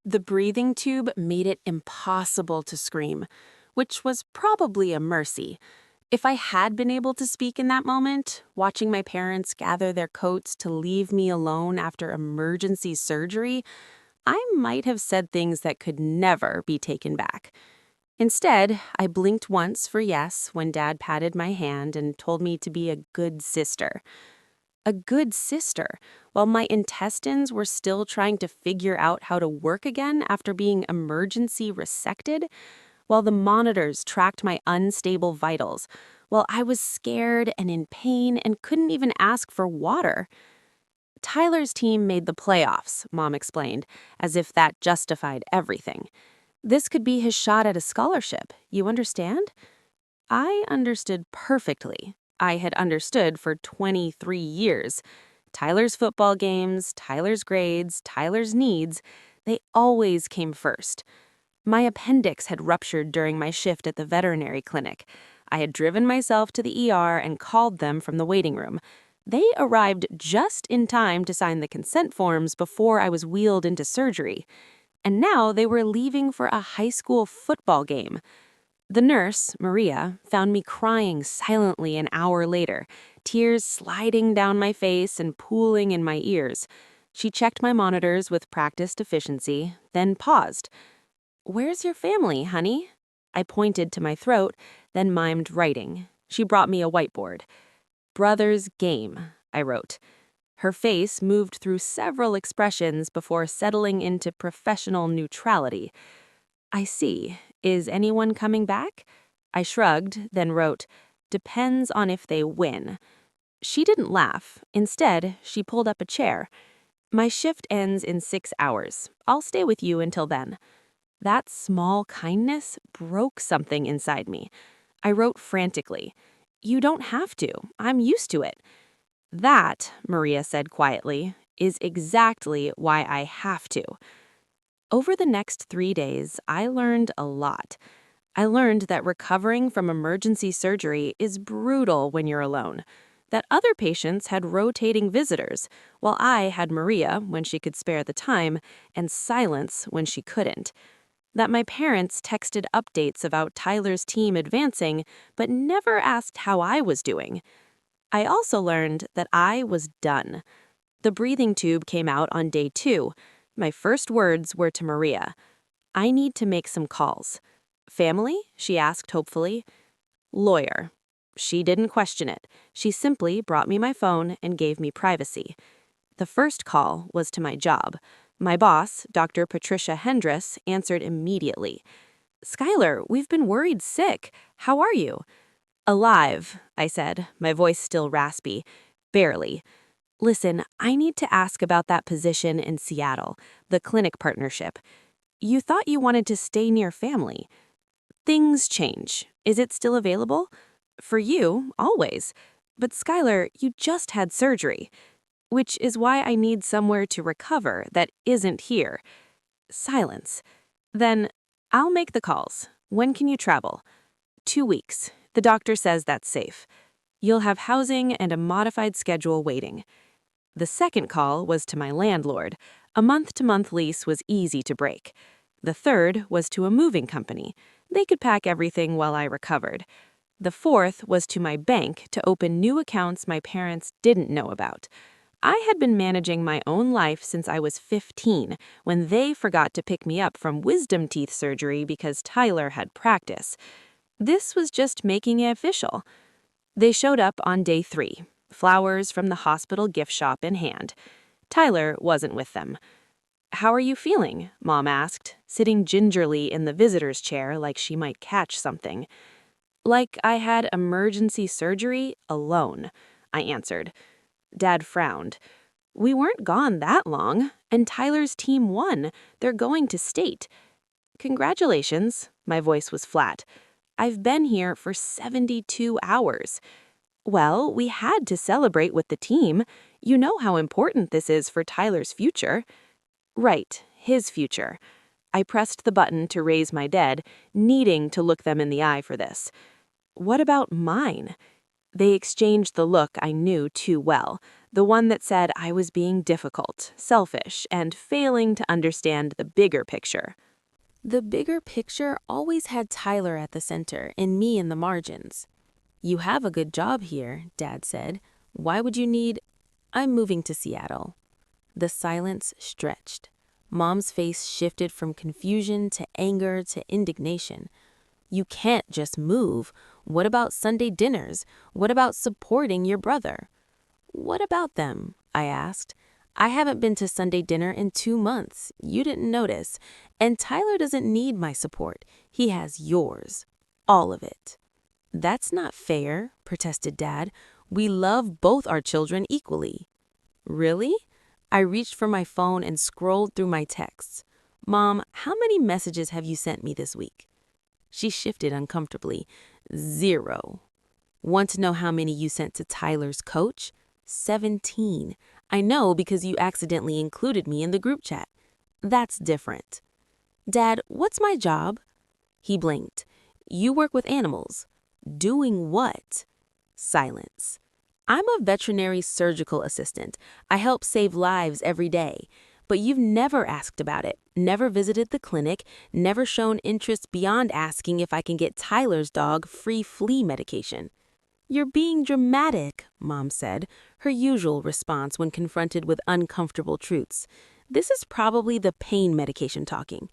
The breathing tube made it impossible to scream, which was probably a mercy. If I had been able to speak in that moment, watching my parents gather their coats to leave me alone after emergency surgery, I might have said things that could never be taken back. Instead, I blinked once for yes when Dad patted my hand and told me to be a good sister. A good sister, while my intestines were still trying to figure out how to work again after being emergency resected, while the monitors tracked my unstable vitals, while I was scared and in pain and couldn't even ask for water. Tyler's team made the playoffs, Mom explained, as if that justified everything. This could be his shot at a scholarship, you understand? I understood perfectly. I had understood for 23 years. Tyler's football games, Tyler's grades, Tyler's needs, they always came first. My appendix had ruptured during my shift at the veterinary clinic. I had driven myself to the ER and called them from the waiting room. They arrived just in time to sign the consent forms before I was wheeled into surgery. And now they were leaving for a high school football game. The nurse, Maria, found me crying silently an hour later, tears sliding down my face and pooling in my ears. She checked my monitors with practiced efficiency, then paused. "Where's your family, honey?" I pointed to my throat, then mimed writing. She brought me a whiteboard. "Brother's game," I wrote. Her face moved through several expressions before settling into professional neutrality. "I see. Is anyone coming back?" I shrugged, then wrote, "Depends on if they win." She didn't laugh. Instead, she pulled up a chair. "My shift ends in 6 hours. I'll stay with you until then." That small kindness broke something inside me. I wrote frantically, "You don't have to. I'm used to it." "That," Maria said quietly, "is exactly why I have to." Over the next 3 days, I learned a lot. I learned that recovering from emergency surgery is brutal when you're alone, that other patients had rotating visitors, while I had Maria when she could spare the time and silence when she couldn't, that my parents texted updates about Tyler's team advancing but never asked how I was doing. I also learned that I was done. The breathing tube came out on day 2. My first words were to Maria. "I need to make some calls." "Family?" she asked hopefully. "Lawyer." She didn't question it. She simply brought me my phone and gave me privacy. The first call was to my job. My boss, Dr. Patricia Hendress, answered immediately. "Skylar, we've been worried sick. How are you?" "Alive," I said, my voice still raspy. "Barely. Listen, I need to ask about that position in Seattle, the clinic partnership. You thought you wanted to stay near family. Things change. Is it still available?" "For you, always. But Skylar, you just had surgery. Which is why I need somewhere to recover that isn't here." Silence. Then, "I'll make the calls. When can you travel?" 2 weeks. The doctor says that's safe. You'll have housing and a modified schedule waiting." The second call was to my landlord. A month-to-month lease was easy to break. The third was to a moving company. They could pack everything while I recovered. The fourth was to my bank to open new accounts my parents didn't know about. I had been managing my own life since I was 15, when they forgot to pick me up from wisdom teeth surgery because Tyler had practice. This was just making it official. They showed up on day 3, flowers from the hospital gift shop in hand. Tyler wasn't with them. "How are you feeling?" Mom asked, sitting gingerly in the visitor's chair like she might catch something. "Like I had emergency surgery alone," I answered. Dad frowned. "We weren't gone that long, and Tyler's team won. They're going to state." "Congratulations." My voice was flat. "I've been here for 72 hours. "Well, we had to celebrate with the team. You know how important this is for Tyler's future." "Right, his future." I pressed the button to raise my dead, needing to look them in the eye for this. "What about mine?" They exchanged the look I knew too well, The one that said I was being difficult, selfish, and failing to understand the bigger picture. The bigger picture always had Tyler at the center and me in the margins. "You have a good job here," Dad said. "Why would you need—" "I'm moving to Seattle." The silence stretched. Mom's face shifted from confusion to anger to indignation. "You can't just move. What about Sunday dinners? What about supporting your brother?" "What about them?" I asked. "I haven't been to Sunday dinner in 2 months. You didn't notice. And Tyler doesn't need my support. He has yours. All of it." "That's not fair," protested Dad. "We love both our children equally." "Really?" I reached for my phone and scrolled through my texts. "Mom, how many messages have you sent me this week?" She shifted uncomfortably. "0. "Want to know how many you sent to Tyler's coach?" 17. "I know because you accidentally included me in the group chat." "That's different." "Dad, what's my job?" He blinked. "You work with animals." "Doing what?" Silence. "I'm a veterinary surgical assistant. I help save lives every day. But you've never asked about it, never visited the clinic, never shown interest beyond asking if I can get Tyler's dog free flea medication." "You're being dramatic," Mom said, her usual response when confronted with uncomfortable truths. "This is probably the pain medication talking."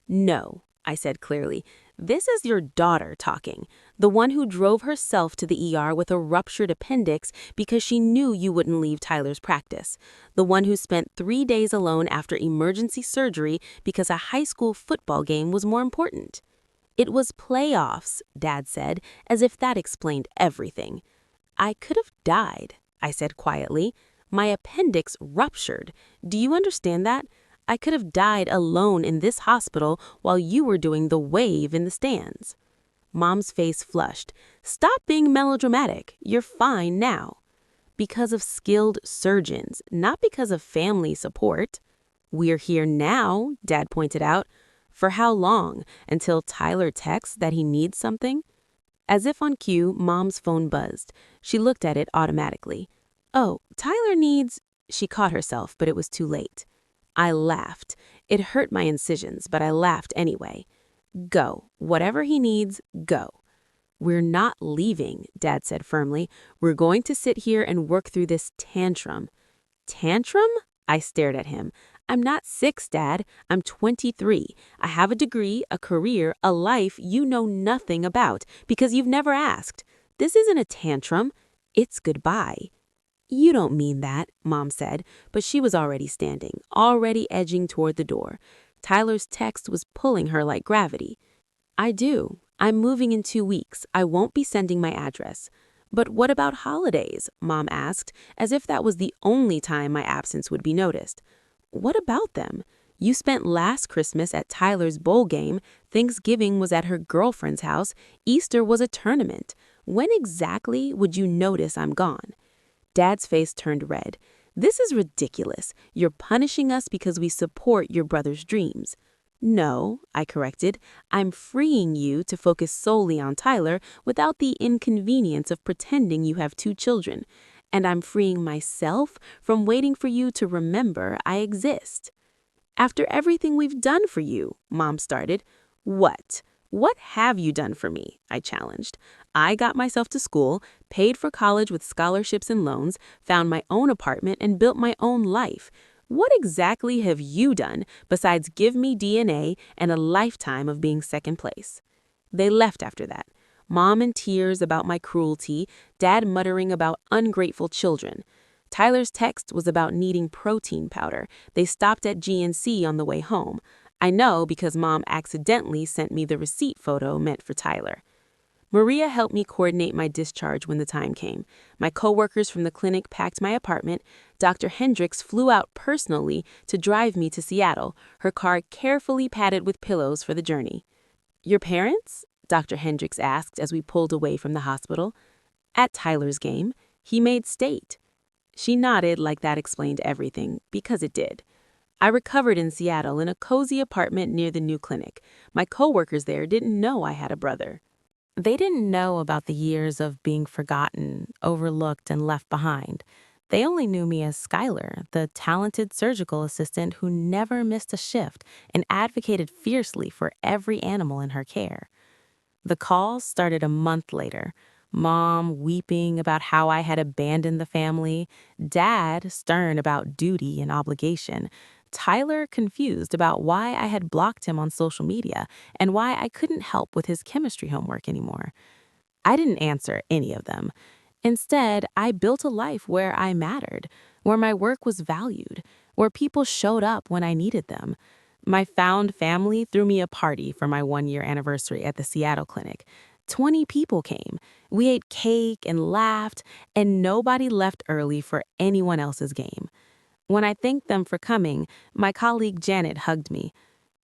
"No," I said clearly. "This is your daughter talking, the one who drove herself to the ER with a ruptured appendix because she knew you wouldn't leave Tyler's practice, the one who spent 3 days alone after emergency surgery because a high school football game was more important." "It was playoffs," Dad said, as if that explained everything. "I could have died," I said quietly. "My appendix ruptured. Do you understand that? I could have died alone in this hospital while you were doing the wave in the stands." Mom's face flushed. "Stop being melodramatic. You're fine now." "Because of skilled surgeons, not because of family support." "We're here now," Dad pointed out. "For how long? Until Tyler texts that he needs something?" As if on cue, Mom's phone buzzed. She looked at it automatically. "Oh, Tyler needs—" She caught herself, but it was too late. I laughed. It hurt my incisions, but I laughed anyway. "Go. Whatever he needs, go." "We're not leaving," Dad said firmly. "We're going to sit here and work through this tantrum." "Tantrum?" I stared at him. "I'm not 6, Dad. I'm 23. I have a degree, a career, a life you know nothing about because you've never asked. This isn't a tantrum. It's goodbye." "You don't mean that," Mom said, but she was already standing, already edging toward the door. Tyler's text was pulling her like gravity. "I do. I'm moving in 2 weeks. I won't be sending my address." "But what about holidays?" Mom asked, as if that was the only time my absence would be noticed. "What about them? You spent last Christmas at Tyler's bowl game, Thanksgiving was at her girlfriend's house, Easter was a tournament. When exactly would you notice I'm gone?" Dad's face turned red. "This is ridiculous. You're punishing us because we support your brother's dreams." "No," I corrected. "I'm freeing you to focus solely on Tyler without the inconvenience of pretending you have 2 children. And I'm freeing myself from waiting for you to remember I exist." "After everything we've done for you," Mom started. "What? What have you done for me?" I challenged. "I got myself to school, paid for college with scholarships and loans, found my own apartment, and built my own life. What exactly have you done besides give me DNA and a lifetime of being second place?" They left after that. Mom in tears about my cruelty, Dad muttering about ungrateful children. Tyler's text was about needing protein powder. They stopped at GNC on the way home. I know because Mom accidentally sent me the receipt photo meant for Tyler. Maria helped me coordinate my discharge when the time came. My coworkers from the clinic packed my apartment. Dr. Hendricks flew out personally to drive me to Seattle, her car carefully padded with pillows for the journey. "Your parents?" Dr. Hendricks asked as we pulled away from the hospital. "At Tyler's game. He made state." She nodded like that explained everything, because it did. I recovered in Seattle in a cozy apartment near the new clinic. My coworkers there didn't know I had a brother. They didn't know about the years of being forgotten, overlooked, and left behind. They only knew me as Skylar, the talented surgical assistant who never missed a shift and advocated fiercely for every animal in her care. The calls started a month later. Mom weeping about how I had abandoned the family, Dad stern about duty and obligation, Tyler confused about why I had blocked him on social media and why I couldn't help with his chemistry homework anymore. I didn't answer any of them. Instead, I built a life where I mattered, where my work was valued, where people showed up when I needed them. My found family threw me a party for my 1 year anniversary at the Seattle clinic. 20 people came. We ate cake and laughed, and nobody left early for anyone else's game. When I thanked them for coming, my colleague Janet hugged me.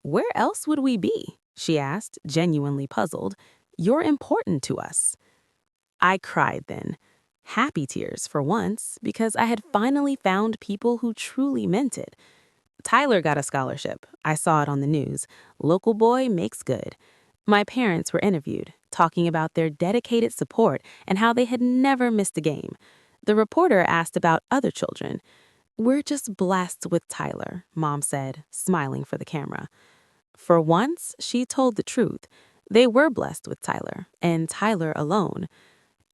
"Where else would we be?" she asked, genuinely puzzled. "You're important to us." I cried then. Happy tears for once, because I had finally found people who truly meant it. Tyler got a scholarship. I saw it on the news. Local boy makes good. My parents were interviewed, talking about their dedicated support and how they had never missed a game. The reporter asked about other children. "We're just blessed with Tyler," Mom said, smiling for the camera. For once, she told the truth. They were blessed with Tyler, and Tyler alone.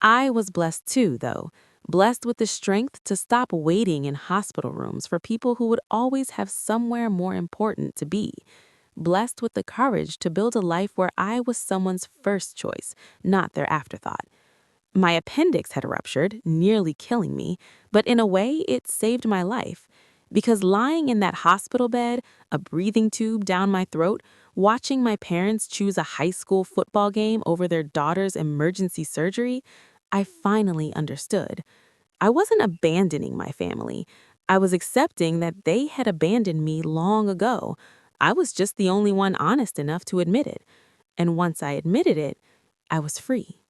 I was blessed too, though, blessed with the strength to stop waiting in hospital rooms for people who would always have somewhere more important to be, blessed with the courage to build a life where I was someone's first choice, not their afterthought. My appendix had ruptured, nearly killing me, but in a way it saved my life. Because lying in that hospital bed, a breathing tube down my throat, watching my parents choose a high school football game over their daughter's emergency surgery, I finally understood. I wasn't abandoning my family. I was accepting that they had abandoned me long ago. I was just the only one honest enough to admit it. And once I admitted it, I was free.